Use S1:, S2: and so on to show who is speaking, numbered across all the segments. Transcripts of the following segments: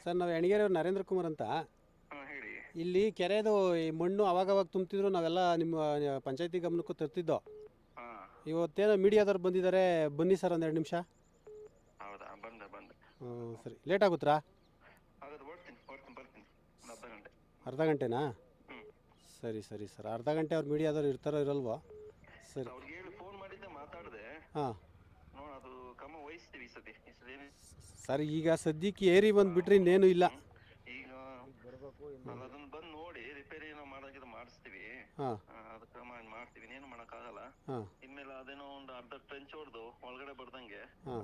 S1: Sir ನಾವು ಯಣಗೆರೆಯವ್ರು ನರೇಂದ್ರ ಕುಮಾರ್ ಅಂತ.
S2: ಹೇಳಿ.
S1: ಇಲ್ಲಿ ಕೆರೆದು ಈ ಮಣ್ಣು ಅವಾಗವಾಗ ತುಂಬ್ತಿದ್ರು, ನಾವೆಲ್ಲ ನಿಮ್ಮ ಪಂಚಾಯತಿ ಗಮನಕ್ಕೂ ತರ್ತಿದ್ದೋ.
S2: ಹಾಂ.
S1: ಇವತ್ತೇನೋ ಮೀಡಿಯಾದವ್ರು ಬಂದಿದ್ದಾರೆ, ಬನ್ನಿ ಸರ್ ಒಂದೆರಡು ನಿಮಿಷ.
S2: ಹೌದಾ, ಬಂದೆ.
S1: ಹ್ಞೂ ಸರಿ, ಲೇಟ್ ಆಗುತ್ತಾ?
S2: ಹಾಗಾದ್ರೆ ಬರ್ತೀನಿ ಒಂದು ಅರ್ಧ ಗಂಟೆ.
S1: ಅರ್ಧ ಗಂಟೆನಾ?
S2: ಹ್ಞೂ.
S1: ಸರಿ ಸರ್, ಅರ್ಧ ಗಂಟೆ ಅವ್ರು ಮೀಡಿಯಾದವ್ರು ಇರ್ತಾರೋ ಇರಲ್ವೋ? ಸರಿ.
S2: ಅವ್ರಿಗೆ ಹೇಳಿ ಫೋನ್ ಮಾಡಿದ್ದೆ, ಮಾತಾಡಿದೆ.
S1: ಹಾಂ
S2: ನೋಡ, ಅದು ಕ್ರಮ ವಹಿಸ್ತೀವಿ ಈ ಸತಿ
S1: ಸರ್. ಈಗ ಸದ್ಯಕ್ಕೆ ಏರಿ ಬಂದುಬಿಟ್ರೆ ಇನ್ನೇನು ಇಲ್ಲ.
S2: ಈಗ ಅದನ್ನು ಬಂದು ನೋಡಿ ರಿಪೇರಿ ಏನೋ ಮಾಡೋದಿದ್ರೆ ಮಾಡಿಸ್ತೀವಿ.
S1: ಹಾಂ.
S2: ಅದು ಕ್ರಮ ಮಾಡ್ತೀವಿ, ಇನ್ನೇನು ಮಾಡೋಕ್ಕಾಗಲ್ಲ.
S1: ಹಾಂ.
S2: ಇನ್ಮೇಲೆ ಅದೇನೋ ಒಂದು ಅರ್ಧ ಟ್ರೆಂಚ್ ಹೊಡೆದು ಒಳಗಡೆ ಬರ್ದಂಗೆ
S1: ಹಾಂ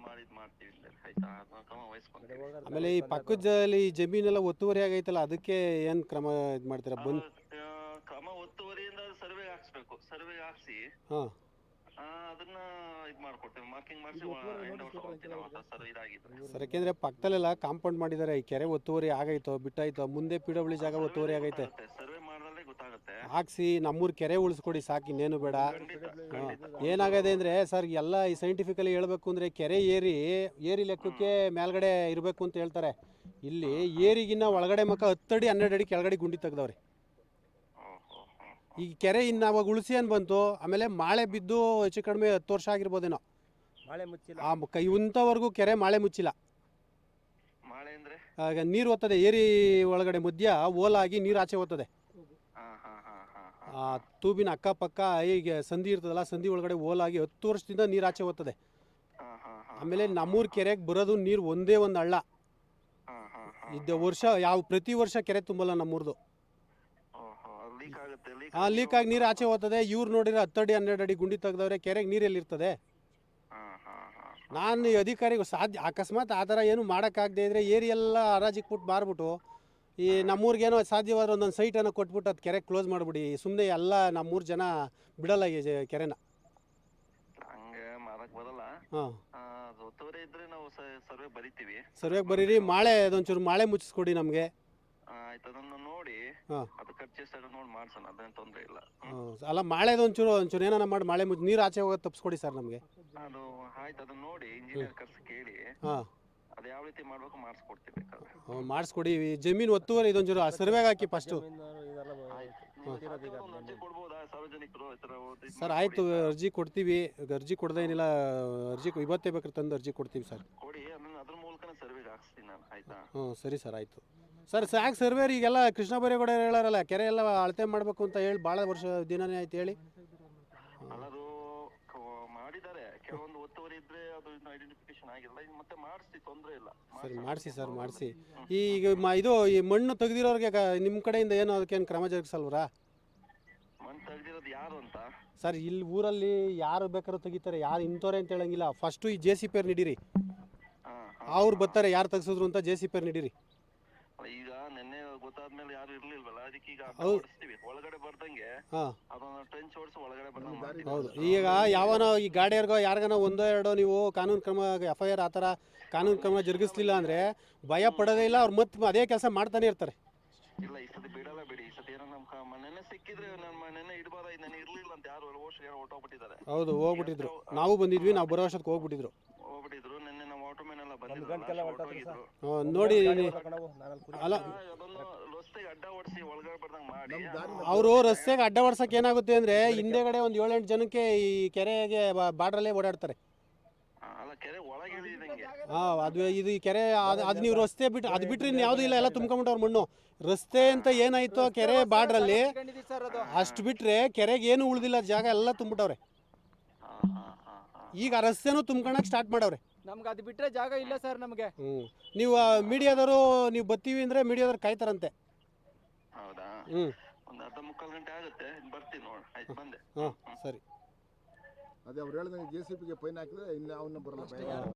S2: ಮಾಡಿದ್ ಮಾಡ್ತೀವಿ. ಆಯ್ತಾ, ಅದನ್ನ ಕ್ರಮ ವಹಿಸ್ಕೊಂತೀವಿ.
S1: ಆಮೇಲೆ ಈ ಪಕ್ಕದಲ್ಲಿ ಜಮೀನೆಲ್ಲ ಒತ್ತುವರಿ ಆಗೈತಲ್ಲ, ಅದಕ್ಕೆ ಏನು ಕ್ರಮ ಇದು ಮಾಡ್ತೀರಾ? ಬಂದು
S2: ಕ್ರಮ ಒತ್ತುವರಿಯಿಂದ ಸರ್ವೆ ಹಾಕ್ಸ್ಬೇಕು. ಸರ್ವೆ ಹಾಕ್ಸಿ
S1: ಹಾಂ
S2: ಅದನ್ನ ಇದು ಮಾಡ್ಕೊಡ್ತೇವೆ, ಮಾರ್ಕಿಂಗ್ ಮಾಡಿಸಿ ಸರ್ ಇದಾಗಿತ್ತು.
S1: ಸರ್, ಯಾಕೆಂದರೆ ಪಕ್ಕದಲ್ಲೆಲ್ಲ ಕಾಂಪೌಂಡ್ ಮಾಡಿದ್ದಾರೆ. ಈ ಕೆರೆ ಒತ್ತುವರಿ ಆಗೈತೋ ಬಿಟ್ಟಾಯ್ತೋ, ಮುಂದೆ PW ಜಾಗ ಒತ್ತುವರಿ ಆಗೈತೆ.
S2: ಸರ್ವೆ ಮಾಡಿದ್ರೆ ಗೊತ್ತಾಗುತ್ತೆ.
S1: ಹಾಕ್ಸಿ ನಮ್ಮೂರು ಕೆರೆ ಉಳಿಸ್ಕೊಡಿ ಸಾಕು, ಇನ್ನೇನು ಬೇಡ. ಏನಾಗದೆ ಅಂದರೆ ಸರ್, ಎಲ್ಲ ಈ ಸೈಂಟಿಫಿಕಲಿ ಹೇಳ್ಬೇಕು ಅಂದರೆ ಕೆರೆ ಏರಿ ಲೆಕ್ಕಕ್ಕೆ ಮೇಲ್ಗಡೆ ಇರಬೇಕು ಅಂತ ಹೇಳ್ತಾರೆ. ಇಲ್ಲಿ ಏರಿಗಿನ್ನ ಒಳಗಡೆ ಮಕ್ಕ 10 ಅಡಿ 12 ಅಡಿ ಕೆಳಗಡೆ ಗುಂಡಿ ತೆಗ್ದವ್ರೆ. ಈ ಕೆರೆ ಇನ್ನು ಅವಾಗ ಉಳಿಸಿ ಅನ್ ಬಂತು, ಆಮೇಲೆ ಮಾಳೆ ಬಿದ್ದು ಹೆಚ್ಚು ಕಡಿಮೆ 10 ವರ್ಷ ಆಗಿರ್ಬೋದೇನೋ.
S3: ಮಳೆ ಮುಚ್ಚಿಲ್ಲ
S1: ಇಂಥವರೆಗೂ ಕೆರೆ ಮಾಳೆ ಮುಚ್ಚಿಲ್ಲ.
S2: ಮಾಳೆ ಅಂದ್ರೆ
S1: ಆಗ ನೀರು ಓದ್ತದೆ, ಏರಿ ಒಳಗಡೆ ಮಧ್ಯ ಓಲಾಗಿ ನೀರು ಆಚೆ ಓದ್ತದೆ. ತೂಬಿನ ಅಕ್ಕಪಕ್ಕ ಈಗ ಸಂಧಿ ಇರ್ತದಲ್ಲ, ಸಂಧಿ ಒಳಗಡೆ ಓಲಾಗಿ 10 ವರ್ಷದಿಂದ ನೀರು ಆಚೆ ಓದ್ತದೆ. ಆಮೇಲೆ ನಮ್ಮೂರು ಕೆರೆಗೆ ಬರೋದು ನೀರು ಒಂದೇ ಒಂದು ಹಳ್ಳ. ಇದ್ದ ವರ್ಷ ಪ್ರತಿ ವರ್ಷ ಕೆರೆ ತುಂಬಲ್ಲ ನಮ್ಮೂರ್ದು. ಲೀಕ್ ಆಗಿ ನೀರು ಆಚೆ ಹೋಗ್ತದೆ. ಇವ್ರು ನೋಡಿದ್ರೆ 10 ಅಡಿ 12 ಅಡಿ ಗುಂಡಿ ತೆಗ್ದವ್ರೆ, ಕೆರೆಗೆ ನೀರು ಎಲ್ಲಿರ್ತದೆ? ನಾನು ಈ ಅಧಿಕಾರಿಗೂ ಅಕಸ್ಮಾತ್ ಆ ಥರ ಏನು ಮಾಡೋಕ್ಕಾಗದೇ ಇದ್ರೆ ಏರಿ ಎಲ್ಲ ಹರಾಜಿಗೆ ಬಿಟ್ಟು ಮಾರ್ಬಿಟ್ಟು ಈ ನಮ್ಮೂರಿಗೇನೋ ಸಾಧ್ಯವಾದ್ರೆ ಒಂದೊಂದು ಸೈಟನ್ನು ಕೊಟ್ಬಿಟ್ಟು ಅದು ಕೆರೆ ಕ್ಲೋಸ್ ಮಾಡಿಬಿಡಿ. ಸುಮ್ಮನೆ ಎಲ್ಲ ನಮ್ಮೂರು ಜನ ಬಿಡಲ್ಲ ಈ ಕೆರೆನ.
S2: ಹಂಗೆ ಮಾಡಕ್ ಬರಲ್ಲ.
S1: ಹಾಂ,
S2: ಒತ್ತುವರಿ ಇದ್ರೆ ನಾವು ಸರ್ವೆ ಬರಿತೀವಿ.
S1: ಸರ್ವೆಗೆ ಬರೀರಿ. ಅದೊಂಚೂರು ಮಾಳೆ ಮುಚ್ಚಿಸ್ಕೊಡಿ ನಮಗೆ.
S2: ಆಯ್ತು, ಅದನ್ನು ನೋಡಿ
S1: ಹಾಂ,
S2: ಅದು ಖರ್ಚು ನೋಡಿ ಮಾಡ್ಸೋಣ, ಅದೇನು ತೊಂದರೆ ಇಲ್ಲ.
S1: ಅಲ್ಲ, ಮಾಳೆದು ಒಂಚೂರು ಏನಾನ ಮಾಡಿ ಮಾಳೆ ಮುಚ್ಚಿ ನೀರು ಆಚೆ ಹೋಗೋದು ತಪ್ಪಿಸ್ಕೊಡಿ ಸರ್ ನಮಗೆ.
S2: ಅದು ಆಯ್ತು, ಅದನ್ನ ನೋಡಿ ಇಂಜಿನಿಯರ್ ಕರ್ಸಿ ಕೇಳಿ
S1: ಹಾಂ,
S2: ಅದು ಯಾವ ರೀತಿ ಮಾಡ್ಬೇಕು ಮಾಡಿಸ್ಕೊಡ್ತೀವಿ ಬೇಕಾದ್ರೆ.
S1: ಮಾಡಿಸ್ಕೊಡಿ. ಜಮೀನು ಒತ್ತುವರಿ ಇದೊಂಚೂರು ಸರ್ವೆಗೆ ಹಾಕಿ ಫಸ್ಟು.
S2: ಅರ್ಜಿ ಕೊಡ್ಬೋದಾ ಸಾರ್ವಜನಿಕರು ಈ ಥರ
S1: ಸರ್ ಆಯಿತು, ಅರ್ಜಿ ಕೊಡ್ತೀವಿ. ಅರ್ಜಿ ಕೊಡ್ದೇನಿಲ್ಲ, ಅರ್ಜಿ ಇವತ್ತೇ ಬೇಕಾದ್ರೆ ತಂದು ಅರ್ಜಿ ಕೊಡ್ತೀವಿ ಸರ್.
S2: ಕೊಡಿ, ಅದ್ರ ಮೂಲಕನೇ ಸರ್ವೆಗೆ ಹಾಕ್ಸ್ತೀನಿ ನಾನು. ಆಯ್ತಾ?
S1: ಹ್ಞೂ ಸರಿ ಸರ್, ಆಯಿತು ಸರ್. ಸಾಕು ಸರ್ವೇರ್ ಈಗೆಲ್ಲ ಕೃಷ್ಣ ಬೈರೇಗೌಡ ಹೇಳಾರಲ್ಲ, ಕೆರೆ ಎಲ್ಲ ಅಳತೆ ಮಾಡಬೇಕು ಅಂತ ಹೇಳಿ ಭಾಳ ವರ್ಷ ದಿನನೇ ಆಯ್ತು ಹೇಳಿ.
S2: ಅಲ್ಲದು ಮಾಡಿದ್ದಾರೆ, ಕೆಲವೊಂದು ಒತ್ತುವರಿ ಇದ್ರೆ ಅದು ಇನ್ನು ಐಡೆಂಟಿಫಿಕೇಶನ್ ಆಗಿಲ್ಲ, ಇನ್ನು ಮತ್ತೆ ಮಾಡಿಸಿ, ತೊಂದರೆ ಇಲ್ಲ.
S1: ಸರಿ, ಮಾಡಿಸಿ ಸರ್, ಮಾಡಿಸಿ. ಈಗ ಈ ಮಣ್ಣು ತೆಗ್ದಿರೋರಿಗೆ ನಿಮ್ಮ ಕಡೆಯಿಂದ ಏನು ಅದಕ್ಕೇನು ಕ್ರಮ ಜರುಗಿಸಲ್ವರಾ?
S2: ಮಣ್ಣು ತೆಗ್ದಿರೋದು ಯಾರು ಅಂತ
S1: ಸರ್, ಇಲ್ಲಿ ಊರಲ್ಲಿ ಯಾರು ಬೇಕಾದ್ರೂ ತೆಗಿತಾರೆ, ಯಾರು ಇಂಥವ್ರೆ ಅಂತ ಹೇಳಂಗಿಲ್ಲ. ಫಸ್ಟು ಈ JCP ನಡೀರಿ, ಅವ್ರು ಬರ್ತಾರೆ ಯಾರು ತೆಗ್ಸಿದ್ರು ಅಂತ. JCP ನಡೀರಿ.
S2: ಈಗ ನಿನ್ನೆ ಗೊತ್ತಾದ್ಮೇಲೆ ಯಾರು ಇರ್ಲಿಲ್ವಲ್ಲ, ಅದಕ್ಕೆ ಈಗ ಓಡಿಸ್ತೀವಿ ಒಳಗಡೆ ಬರ್ದಂಗೆ. ಅದನ್ನ ಟ್ರೆಂಚ್ ಓಡಿಸಿ ಒಳಗಡೆ ಬರ್ದಂಗೆ.
S1: ಹೌದು, ಈಗ ಯಾವನೋ ಈ ಗಾಡಿಯರ್ಗೋ ಯಾರಿಗಾನೋ ಒಂದೋ ಎರಡೋ ನೀವು ಕಾನೂನು ಕ್ರಮ FIR ಆ ಥರ ಕಾನೂನು ಕ್ರಮ ಜರುಗಿಸ್ಲಿಲ್ಲ ಅಂದರೆ ಭಯ ಪಡೋದೇ ಇಲ್ಲ. ಅವ್ರು ಮತ್ತೆ ಅದೇ ಕೆಲಸ ಮಾಡ್ತಾನೆ ಇರ್ತಾರೆ.
S2: ಇಲ್ಲ, ಈ ಸತಿ ಬಿಡಲ್ಲ ಬಿಡಿ. ಈ ಸತಿ ಏನೋ ನಮ್ಮ ನೆನ್ನೆ ಸಿಕ್ಕಿದ್ರೆ ನೆನ್ನೆ ಇಡಬಾರ, ನೆನ್ನೆ ಇರ್ಲಿಲ್ಲ ಅಂತ ಯಾರು ಹೊರಟೋಗ್ಬಿಟ್ಟಿದ್ದಾರೆ.
S1: ಹೌದು, ಹೋಗ್ಬಿಟ್ಟಿದ್ರು. ನಾವು ಬಂದಿದ್ವಿ, ನಾವು ಬರೋ ವರ್ಷಕ್ಕೆ ಹೋಗ್ಬಿಟ್ಟಿದ್ರು.
S2: ನೆನ್ನೆ ನಾವು ವಾಟರ್ ಮ್ಯಾನ್ ಎಲ್ಲ ಬಂದಿದ್ರು
S1: ನೋಡಿ. ಅಲ್ಲ,
S2: ಅಡ್ಡ ಓಡಿಸಿ ಒಳಗಡೆ ಬರ್ದಂಗೆ ಮಾಡಿ.
S1: ಅವರು ರಸ್ತೆಗೆ ಅಡ್ಡ ಓಡ್ಸಕ್ಕೆ ಏನಾಗುತ್ತೆ ಅಂದರೆ ಹಿಂದೆಗಡೆ ಒಂದು 7-8 ಜನಕ್ಕೆ ಈ ಕೆರೆಗೆ ಬಾರ್ಡ್ರಲ್ಲೇ ಓಡಾಡ್ತಾರೆ.
S2: ಅಲ್ಲ, ಕೆರೆ ಒಳಗೆ ಇಳಿದಂಗೆ.
S1: ಅದು ಇದು ಈ ಕೆರೆ ಅದು ನೀವು ರಸ್ತೆ ಬಿಟ್ಟು ಅದು ಬಿಟ್ಟರೆ ಯಾವುದೂ ಇಲ್ಲ, ಎಲ್ಲ ತುಂಬ್ಕೊಂಬಿಟ್ಟವ್ರ ಮಣ್ಣು. ರಸ್ತೆ ಅಂತ ಏನಾಯ್ತು ಕೆರೆ ಬಾರ್ಡ್ರಲ್ಲಿ, ಅಷ್ಟು ಬಿಟ್ಟರೆ ಕೆರೆಗೆ ಏನು ಉಳಿದಿಲ್ಲ, ಜಾಗ ಎಲ್ಲ ತುಂಬಿಟ್ಟವ್ರೆ. ಈಗ ರಸ್ತೆನೂ ತುಂಬ್ಕೊಳಕ್ಕೆ ಸ್ಟಾರ್ಟ್ ಮಾಡವ್ರೆ.
S3: ನಮ್ಗೆ ಅದು ಬಿಟ್ಟರೆ ಜಾಗ ಇಲ್ಲ ಸರ್ ನಮಗೆ.
S1: ನೀವು ಮೀಡಿಯಾದವರು ನೀವು ಬರ್ತೀವಿ ಅಂದರೆ ಮೀಡಿಯಾದವ್ರು ಕಾಯ್ತಾರಂತೆ.
S2: ಹೌದಾ? ಒಂದು ಅರ್ಧ ಮುಕ್ಕಾಲು ಗಂಟೆ ಆಗುತ್ತೆ, ಬರ್ತೀನಿ ನೋಡಿ. ಆಯ್ತು, ಬಂದೆ.
S1: ಸರಿ.
S4: ಅದೇ ಅವ್ರು ಹೇಳಿದಂಗೆ JCPಗೆ ಫೈನ್ ಹಾಕಿದ್ರೆ ಇನ್ನು ಅವನ್ನ ಬರಲ್ಲ.